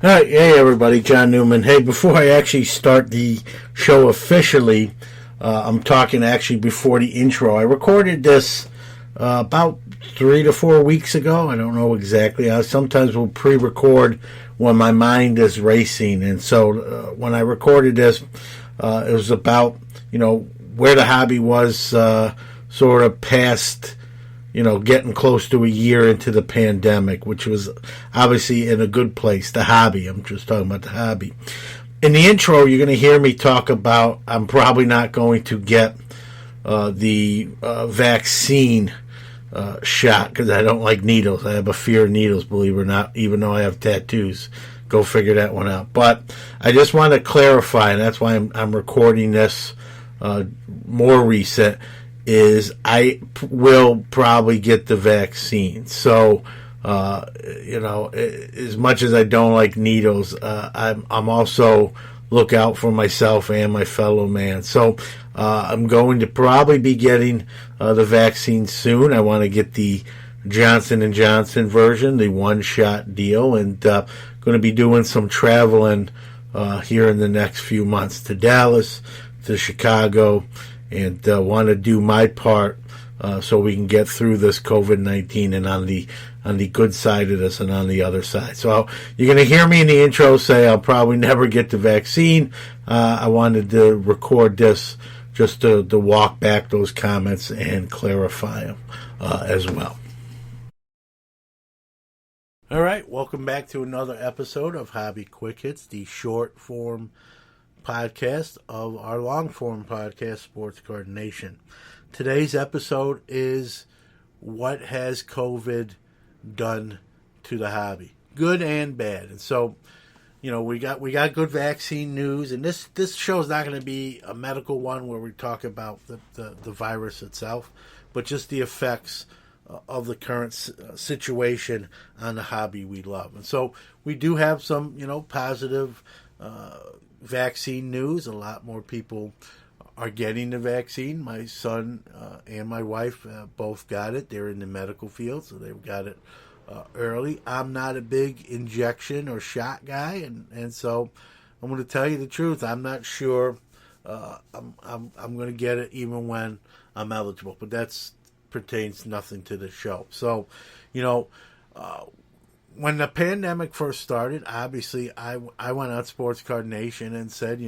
All right, hey everybody, John Newman. Hey, before I actually start the show officially, I'm talking actually before the intro. I recorded this about 3 to 4 weeks ago. I don't know exactly. I sometimes will pre-record when my mind is racing, and so when I recorded this, it was about where the hobby was sort of past. Getting close to a year into the pandemic, which was obviously in a good place, the hobby. I'm just talking about the hobby. In the intro, you're going to hear me talk about I'm probably not going to get the vaccine shot because I don't like needles. I have a fear of needles, believe it or not, even though I have tattoos. Go figure that one out. But I just want to clarify, and that's why I'm recording this more recent, is I will probably get the vaccine. So, as much as I don't like needles, I'm also look out for myself and my fellow man. So, I'm going to probably be getting the vaccine soon. I want to get the Johnson & Johnson version, the one-shot deal, and going to be doing some traveling here in the next few months to Dallas, to Chicago, and want to do my part so we can get through this COVID-19 and on the good side of this and on the other side. So you're going to hear me in the intro say I'll probably never get the vaccine. I wanted to record this just to walk back those comments and clarify them as well. All right, welcome back to another episode of Hobby Quick Hits, the short form podcast of our long form podcast, Sports Card Nation. Today's episode is what has COVID done to the hobby, good and bad. And so, we got good vaccine news, and this show is not going to be a medical one where we talk about the virus itself, but just the effects of the current situation on the hobby we love. And so we do have some positive vaccine news. A lot more people are getting the vaccine. My son and my wife both got it. They're in the medical field, so they've got it early. I'm not a big injection or shot guy, and so I'm going to tell you the truth. I'm not sure I'm going to get it even when I'm eligible, but that's pertains nothing to the show. So, when the pandemic first started, obviously I went on Sports Card Nation and said,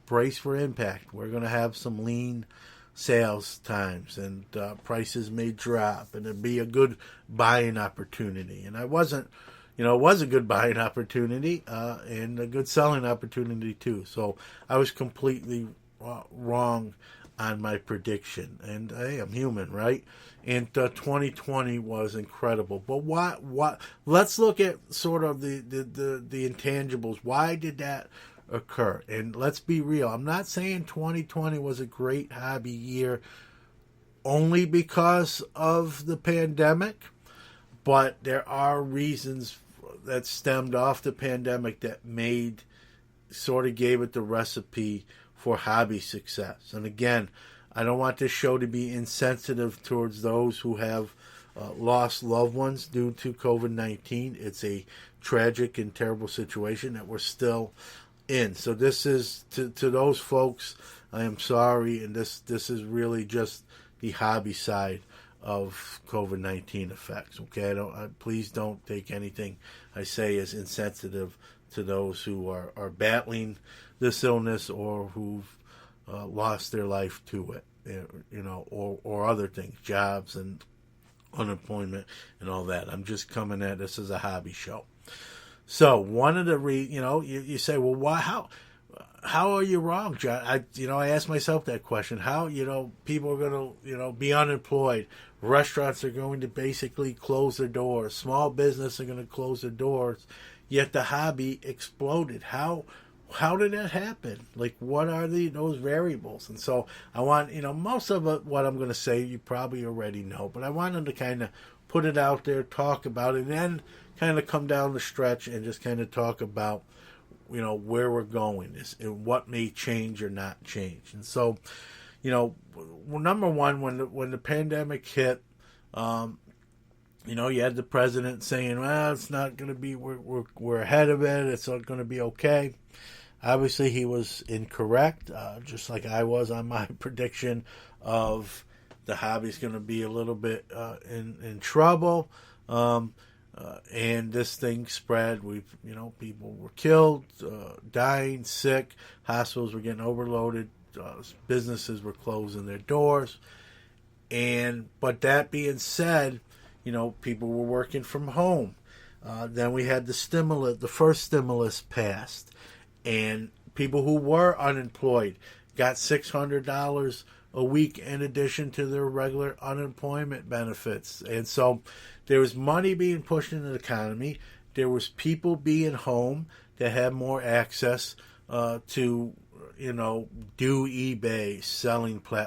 brace for impact. We're going to have some lean sales times, and prices may drop, and it'd be a good buying opportunity. And it was a good buying opportunity and a good selling opportunity too. So I was completely wrong on my prediction, and hey, I'm human, right? And 2020 was incredible. But what? Let's look at sort of the intangibles. Why did that occur? And let's be real. I'm not saying 2020 was a great hobby year only because of the pandemic, but there are reasons that stemmed off the pandemic that gave it the recipe for hobby success. And again, I don't want this show to be insensitive towards those who have lost loved ones due to COVID-19. It's a tragic and terrible situation that we're still in. So this is, to those folks, I am sorry, and this is really just the hobby side of COVID-19 effects. Okay, please don't take anything I say as insensitive to those who are battling this illness or who've lost their life to it, or other things, jobs and unemployment and all that. I'm just coming at this as a hobby show. So one of the you say, well, why? How are you wrong, John? I asked myself that question. How people are going to be unemployed? Restaurants are going to basically close their doors. Small business are going to close their doors. Yet the hobby exploded. How did that happen? Like, what are those variables? And so I want, most of what I'm going to say you probably already know, but I wanted to kind of put it out there, talk about it, and then kind of come down the stretch and just kind of talk about, where we're going and what may change or not change. And so, number one, when the pandemic hit, You had the president saying, "Well, it's not going to be. We're ahead of it. It's going to be okay." Obviously, he was incorrect, just like I was on my prediction of the hobby's going to be a little bit in trouble. And this thing spread. People were killed, dying, sick. Hospitals were getting overloaded. Businesses were closing their doors. But that being said, people were working from home. Then we had the first stimulus passed, and people who were unemployed got $600 a week in addition to their regular unemployment benefits. And so there was money being pushed into the economy. There was people being home that had more access to do eBay,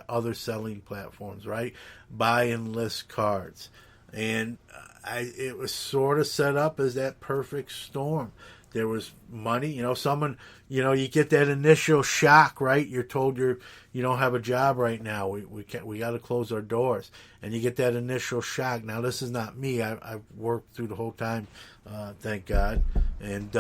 other selling platforms, right? Buy and list cards. And it was sort of set up as that perfect storm. There was money, someone, you get that initial shock, right? You're told you don't have a job right now. We got to close our doors, and you get that initial shock. Now, this is not me. I've worked through the whole time, thank God. And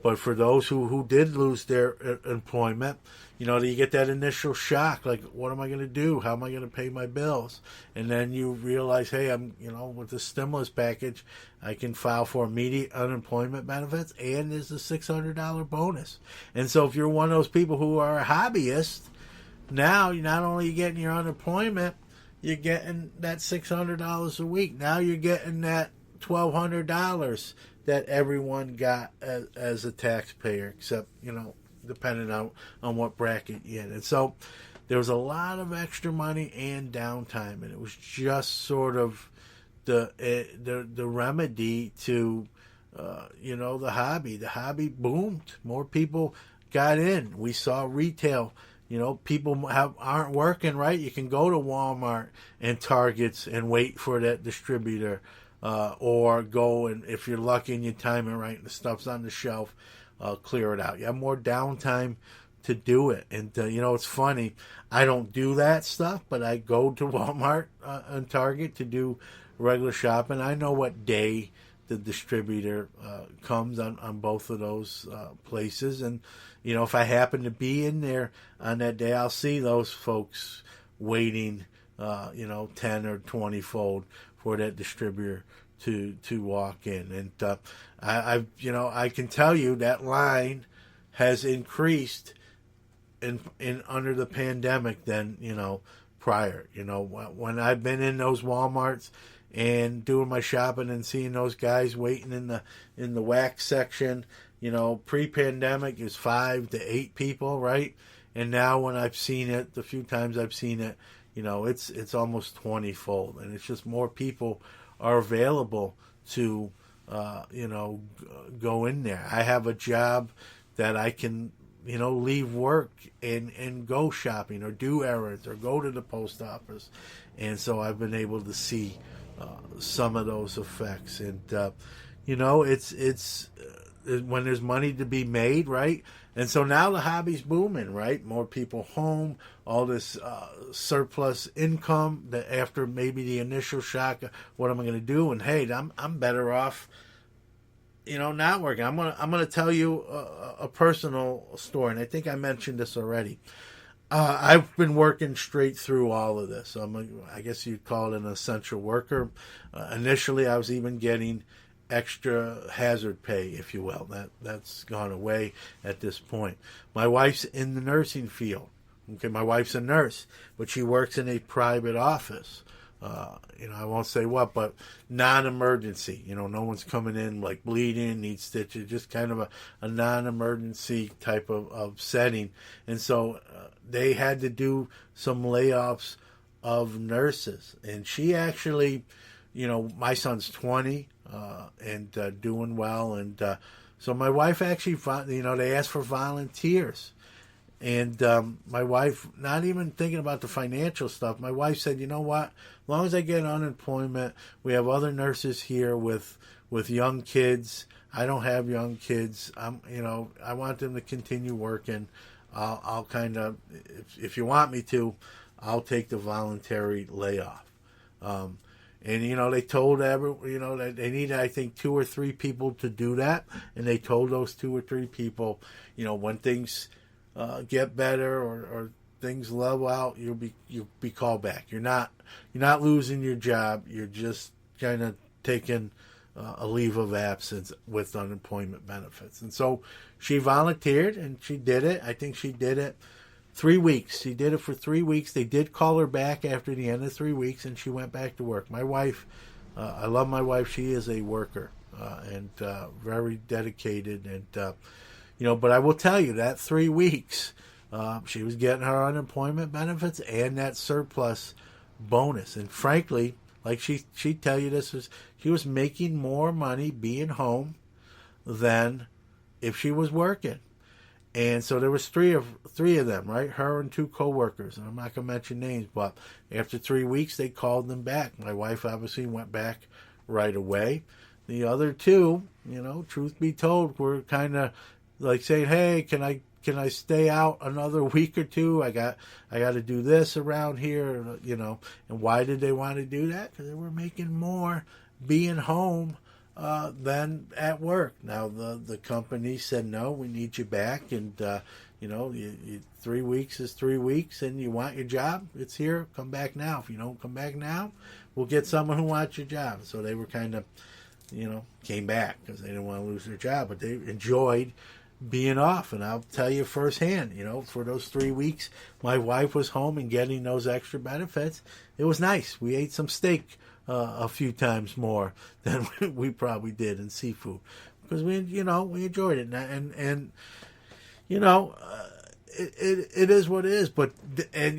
but for those who did lose their employment, you get that initial shock, like, what am I going to do? How am I going to pay my bills? And then you realize, hey, I'm, with the stimulus package, I can file for immediate unemployment benefits, and there's a $600 bonus. And so if you're one of those people who are a hobbyist, now you're not only getting your unemployment, you're getting that $600 a week. Now you're getting that $1,200 that everyone got as a taxpayer, except, depending on what bracket you're in. And so there was a lot of extra money and downtime, and it was just sort of the remedy to the hobby. The hobby boomed. More people got in. We saw retail. People aren't working, right? You can go to Walmart and Targets and wait for that distributor, or go, and if you're lucky and you time it right and the stuff's on the shelf, clear it out. You have more downtime to do it. And it's funny, I don't do that stuff, but I go to Walmart and Target to do regular shopping. I know what day the distributor comes on both of those places, and if I happen to be in there on that day, I'll see those folks waiting 10 or 20 fold for that distributor to walk in. And I can tell you that line has increased in under the pandemic than prior. When I've been in those Walmarts and doing my shopping and seeing those guys waiting in the wax section, pre-pandemic is 5 to 8 people, right? And now when I've seen it, the few times I've seen it, it's almost 20-fold, and it's just more people are available to go in there. I have a job that I can leave work and go shopping or do errands or go to the post office, and so I've been able to see some of those effects. And it's when there's money to be made, right? And so now the hobby's booming, right? More people home, all this surplus income that after maybe the initial shock, what am I going to do? And hey, I'm better off, not working. I'm gonna tell you a personal story, and I think I mentioned this already. I've been working straight through all of this. I guess you'd call it an essential worker. Initially, I was even getting extra hazard pay, if you will. That's gone away at this point. My wife's in the nursing field. Okay, my wife's a nurse, but she works in a private office. I won't say what, but non-emergency. No one's coming in like bleeding, needs stitches, just kind of a non-emergency type of setting. And so they had to do some layoffs of nurses. And she actually, my son's 20 and doing well. And so my wife actually, they asked for volunteers. And my wife, not even thinking about the financial stuff, my wife said, you know what, as long as I get unemployment, we have other nurses here with young kids. I don't have young kids. I want them to continue working. I'll kind of, if you want me to, I'll take the voluntary layoff. And, they told that they needed, I think, 2 or 3 people to do that. And they told those 2 or 3 people, when things get better or things level out, you'll be called back. You're not losing your job. You're just kind of taking a leave of absence with unemployment benefits. And so she volunteered and she did it. I think she did it 3 weeks. She did it for 3 weeks. They did call her back after the end of 3 weeks, and she went back to work. My wife, I love my wife. She is a worker and very dedicated. And but I will tell you that 3 weeks, she was getting her unemployment benefits and that surplus bonus. And frankly, like she'd tell you she was making more money being home than if she was working. And so there was three of them, right? Her and 2 co-workers. And I'm not going to mention names, but after 3 weeks, they called them back. My wife obviously went back right away. The other 2, truth be told, were kind of like saying, hey, can I stay out another week or 2? I got to do this around here, And why did they want to do that? Because they were making more being home than at work. Now the company said, no, we need you back, and 3 weeks is 3 weeks, and you want your job, it's here, come back now. If you don't come back now, we'll get someone who wants your job. So they were kind of, came back because they didn't want to lose their job, but they enjoyed being off. And I'll tell you firsthand, for those 3 weeks, my wife was home and getting those extra benefits. It was nice. We ate some steak a few times more than we probably did in seafood because we enjoyed it. And it is what it is. But I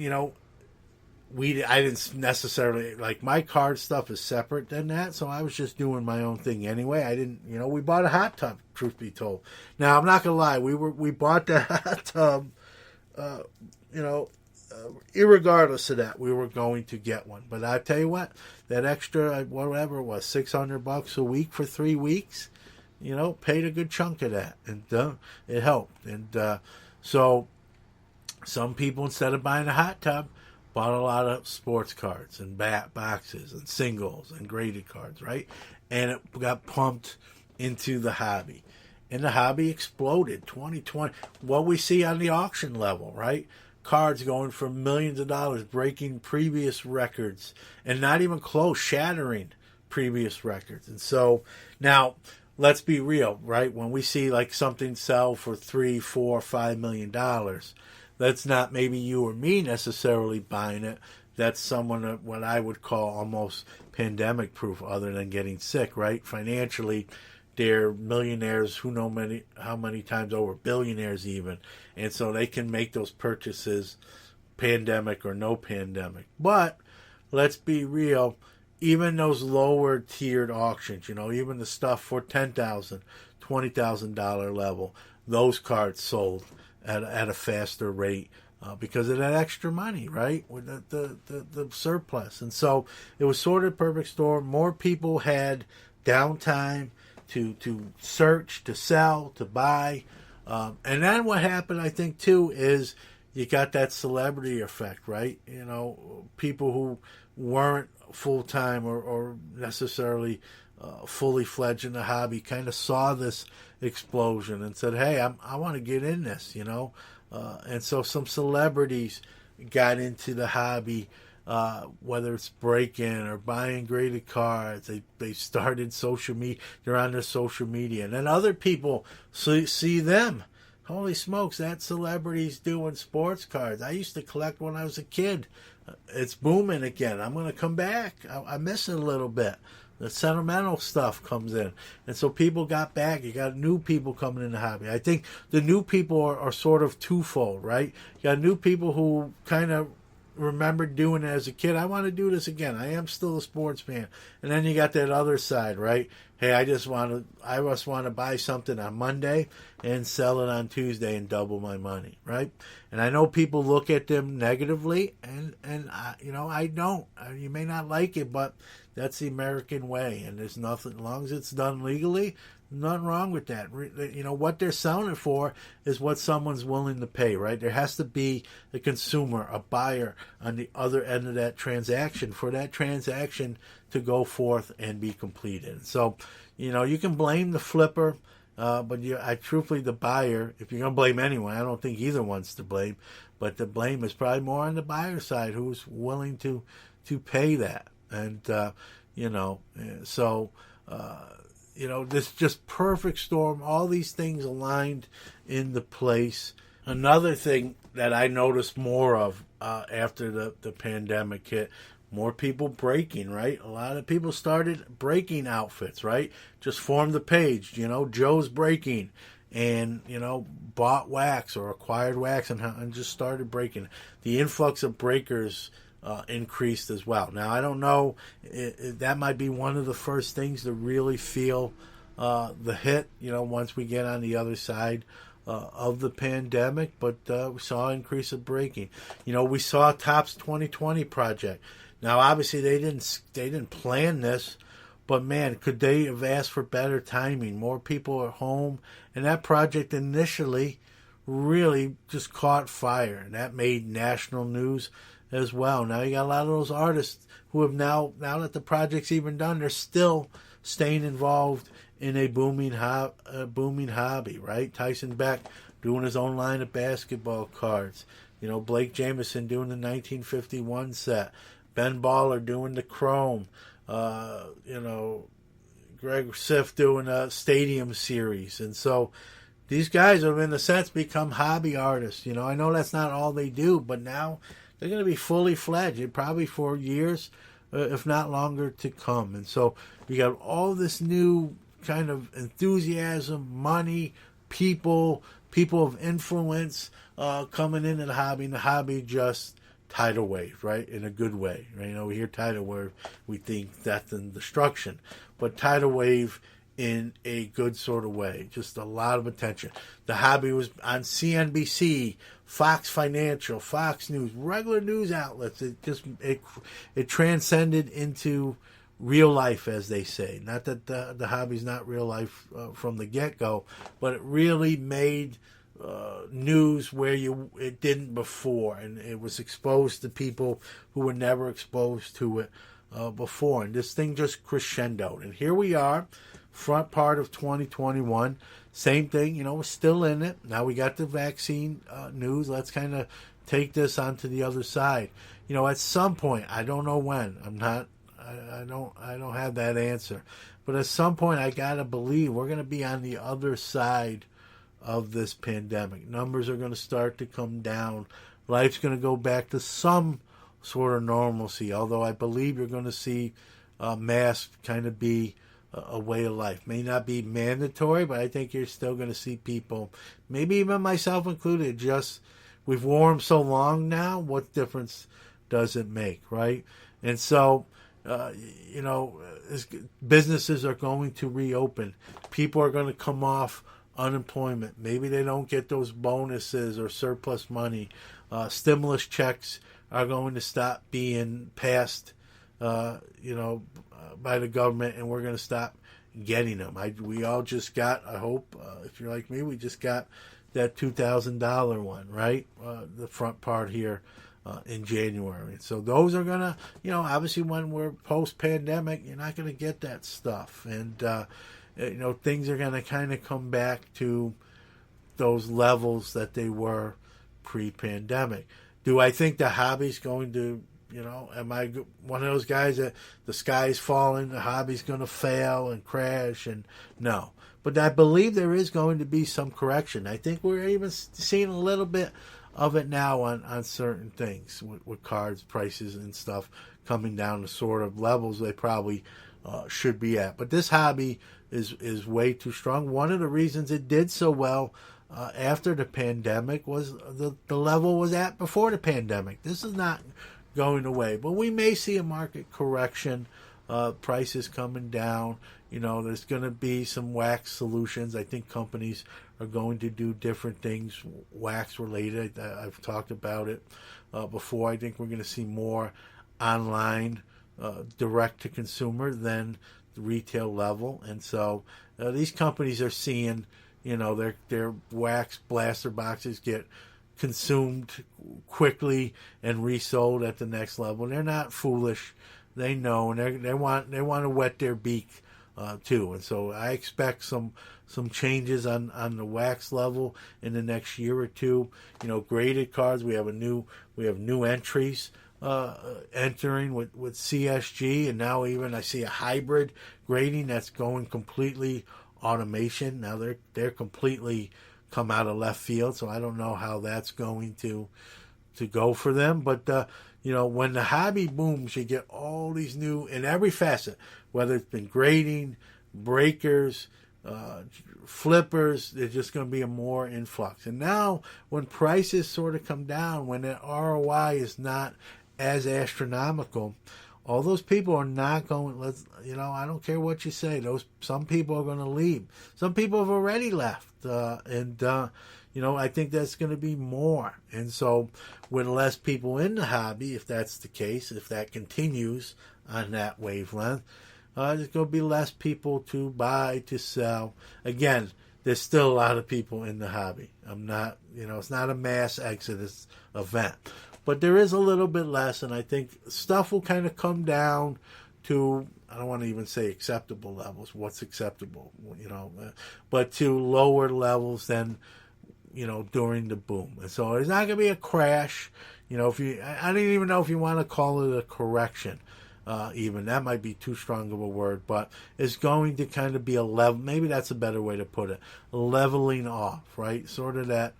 didn't necessarily, like, my card stuff is separate than that, so I was just doing my own thing anyway. I didn't, we bought a hot tub, truth be told. Now, I'm not gonna lie, we bought the hot tub, irregardless of that, we were going to get one. But I tell you what, that extra, whatever it was, $600 a week for 3 weeks, paid a good chunk of that, and it helped. And so some people, instead of buying a hot tub, bought a lot of sports cards and bat boxes and singles and graded cards, right? And it got pumped into the hobby. And the hobby exploded. 2020, what we see on the auction level, right? Cards going for millions of dollars, breaking previous records, and not even close, shattering previous records. And so now, let's be real, right? When we see like something sell for $3, $4, $5 million, that's not maybe you or me necessarily buying it. That's someone what I would call almost pandemic proof, other than getting sick, right? Financially, they're millionaires who know how many times over, billionaires even. And so they can make those purchases, pandemic or no pandemic. But let's be real, even those lower tiered auctions, even the stuff for $10,000, $20,000 level, those cards sold at a faster rate because of that extra money, right? With the surplus. And so it was sort of a perfect storm. More people had downtime to search, to sell, to buy. And then what happened, I think, too, is you got that celebrity effect, right? People who weren't full-time or necessarily fully fledged in the hobby kind of saw this explosion and said, hey, I want to get in this, and so some celebrities got into the hobby, whether it's break-in or buying graded cards. They started social media. They're on their social media. And then other people see them. Holy smokes, that celebrity's doing sports cards. I used to collect when I was a kid. It's booming again. I'm going to come back. I miss it a little bit. The sentimental stuff comes in. And so people got back. You got new people coming in the hobby. I think the new people are sort of twofold, right? You got new people who kind of remember doing it as a kid. I want to do this again. I am still a sports fan. And then you got that other side, right? Hey, I just want to buy something on Monday and sell it on Tuesday and double my money, right? And I know people look at them negatively, and I don't. You may not like it, but that's the American way, and there's nothing, as long as it's done legally, nothing wrong with that. What they're selling it for is what someone's willing to pay, right? There has to be a consumer, a buyer on the other end of that transaction for that transaction to go forth and be completed. So, you can blame the flipper, but truthfully, the buyer, if you're going to blame anyone, I don't think either one's to blame, but the blame is probably more on the buyer side, who's willing to pay that. And, this just perfect storm, all these things aligned into place. Another thing that I noticed more of after the pandemic hit, more people breaking, right? A lot of people started breaking outfits, right? Just formed the page, Joe's breaking, and, bought wax or acquired wax and just started breaking. The influx of breakers increased as well. Now, I don't know, that might be one of the first things to really feel the hit, once we get on the other side of the pandemic, but we saw an increase of breaking. We saw Topps 2020 project. Now, obviously, they didn't plan this, but man, could they have asked for better timing? More people at home, and that project initially really just caught fire, and that made national news as well. Now you got a lot of those artists who have now that the project's even done, they're still staying involved in a booming hobby, right? Tyson Beck doing his own line of basketball cards. Blake Jameson doing the 1951 set. Ben Baller doing the Chrome. Greg Siff doing a Stadium series. And so these guys have, in a sense, become hobby artists. I know that's not all they do, but now they're going to be fully fledged, probably for years, if not longer, to come. And so you got all this new kind of enthusiasm, money, people of influence coming into the hobby, and the hobby just tidal wave, right? In a good way. Right? We hear tidal wave, we think death and destruction, but tidal wave in a good sort of way. Just a lot of attention. The hobby was on CNBC, Fox Financial, Fox News, regular news outlets. It transcended into real life, as they say. Not that the hobby's not real life from the get-go, but it really made news where it didn't before, and it was exposed to people who were never exposed to it before. And this thing just crescendoed. And here we are, front part of 2021. Same thing, we're still in it. Now we got the vaccine news. Let's kind of take this onto the other side. At some point, I don't know when. I don't have that answer. But at some point, I gotta believe we're gonna be on the other side of this pandemic. Numbers are gonna start to come down. Life's gonna go back to some sort of normalcy. Although I believe you're gonna see masks kind of be a way of life. May not be mandatory, but I think you're still going to see people, maybe even myself included, just we've worn them so long now, what difference does it make, right? And so, businesses are going to reopen. People are going to come off unemployment. Maybe they don't get those bonuses or surplus money. Stimulus checks are going to stop being passed by the government, and we're going to stop getting them. We all just got, I hope, if you're like me, we just got that $2,000 one, right? The front part here in January. And so those are going to, obviously when we're post-pandemic, you're not going to get that stuff. And, things are going to kind of come back to those levels that they were pre-pandemic. Do I think the hobby's going to, am I one of those guys that the sky's falling, the hobby's going to fail and crash? And no. But I believe there is going to be some correction. I think we're even seeing a little bit of it now on certain things with cards, prices, and stuff coming down to sort of levels they probably should be at. But this hobby is way too strong. One of the reasons it did so well after the pandemic was the level was at before the pandemic. This is not going away, but we may see a market correction, prices coming down. There's going to be some wax solutions. I think companies are going to do different things wax related. I've talked about it before. I think we're going to see more online direct to consumer than the retail level, and so these companies are seeing their wax blaster boxes get consumed quickly and resold at the next level. They're not foolish. they know, and they want to wet their beak too. And so I expect some changes on the wax level in the next year or two. Graded cards. We have new entries entering with CSG, and now even I see a hybrid grading that's going completely automation. Now they're completely come out of left field, so I don't know how that's going to go for them. But when the hobby booms, you get all these new in every facet, whether it's been grading, breakers, flippers. There's just going to be a more influx. And now when prices sort of come down, when the ROI is not as astronomical, all those people are not going. I don't care what you say. Some people are going to leave. Some people have already left, and I think that's going to be more. And so, with less people in the hobby, if that's the case, if that continues on that wavelength, there's going to be less people to buy, to sell. Again, there's still a lot of people in the hobby. It's not a mass exodus event. But there is a little bit less, and I think stuff will kind of come down to, I don't want to even say acceptable levels, what's acceptable, but to lower levels than, during the boom. And so there's not going to be a crash. I don't even know if you want to call it a correction. Even that might be too strong of a word, but it's going to kind of be a level. Maybe that's a better way to put it. Leveling off, right? Sort of that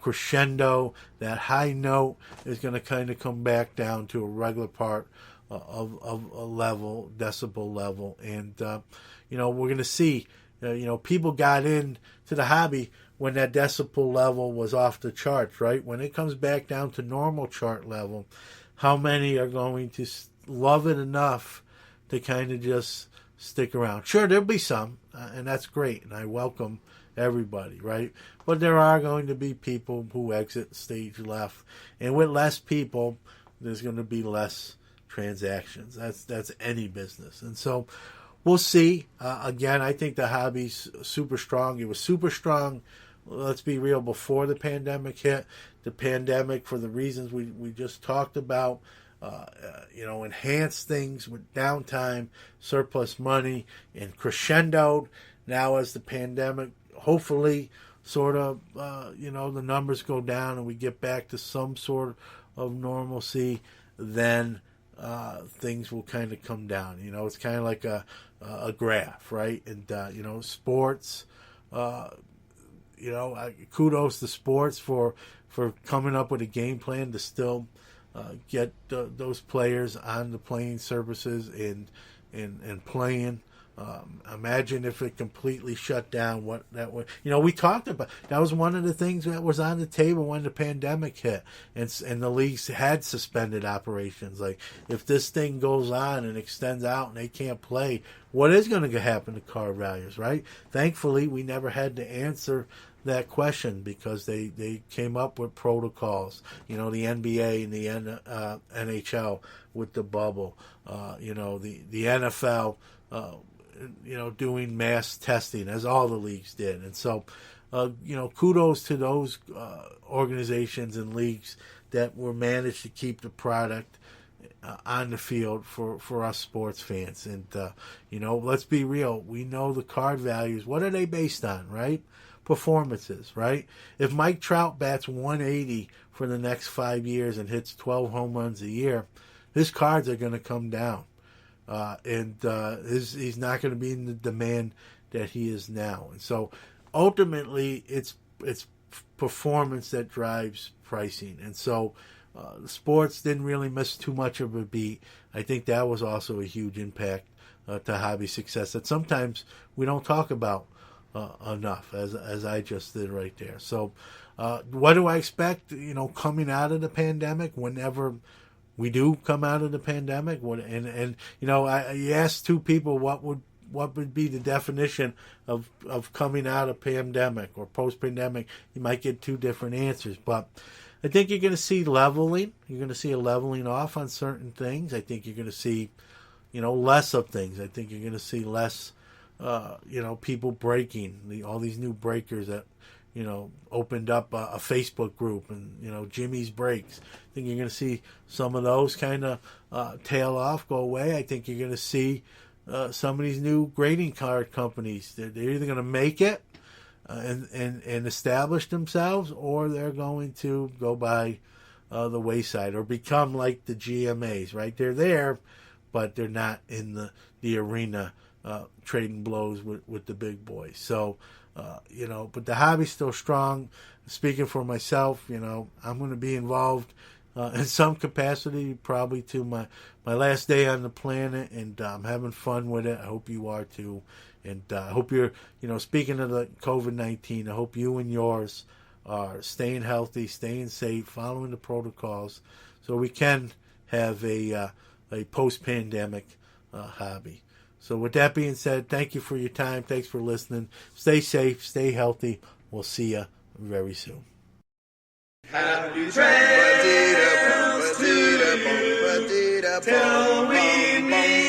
crescendo, that high note is going to kind of come back down to a regular part of a level, decibel level, and we're going to see. People got into the hobby when that decibel level was off the charts, right? When it comes back down to normal chart level, how many are going to love it enough to kind of just stick around? Sure, there'll be some, and that's great, and I welcome everybody, right? But there are going to be people who exit stage left, and with less people, there's going to be less transactions. That's any business, and so we'll see. Again, I think the hobby's super strong. It was super strong. Let's be real. Before the pandemic hit, the pandemic, for the reasons we just talked about, enhanced things with downtime, surplus money, and crescendoed. Now, as the pandemic hopefully sort of, the numbers go down and we get back to some sort of normalcy, then things will kind of come down. It's kind of like a graph, right? And, sports, kudos to sports for coming up with a game plan to still get those players on the playing surfaces and playing. Imagine if it completely shut down. What that would, we talked about. That was one of the things that was on the table when the pandemic hit, and the leagues had suspended operations. Like, if this thing goes on and extends out and they can't play, what is going to happen to card values, right? Thankfully, we never had to answer that question because they came up with protocols. The NBA and the NHL with the bubble. The NFL. Doing mass testing, as all the leagues did. And so, kudos to those organizations and leagues that were managed to keep the product on the field for us sports fans. And, let's be real. We know the card values. What are they based on, right? Performances, right? If Mike Trout bats 180 for the next 5 years and hits 12 home runs a year, his cards are going to come down. He's not going to be in the demand that he is now. And so ultimately it's performance that drives pricing. And so the sports didn't really miss too much of a beat. I think that was also a huge impact to hobby success that sometimes we don't talk about enough, as I just did right there. So what do I expect, coming out of the pandemic, whenever we do come out of the pandemic? I asked two people what would be the definition of coming out of pandemic or post-pandemic. You might get two different answers, but I think you're going to see leveling. You're going to see a leveling off on certain things. I think you're going to see, less of things. I think you're going to see less, people breaking all these new breakers that opened up a Facebook group, and Jimmy's Breaks. I think you're going to see some of those kind of tail off, go away. I think you're going to see some of these new grading card companies. They're either going to make it and establish themselves, or they're going to go by the wayside or become like the GMAs. Right? They're there, but they're not in the arena trading blows with the big boys. So. But the hobby's still strong. Speaking for myself, I'm going to be involved in some capacity, probably to my last day on the planet, and I'm having fun with it. I hope you are too. And I hope you're, speaking of the COVID-19, I hope you and yours are staying healthy, staying safe, following the protocols, so we can have a post-pandemic hobby. So with that being said, thank you for your time. Thanks for listening. Stay safe. Stay healthy. We'll see you very soon. Happy trails till we meet.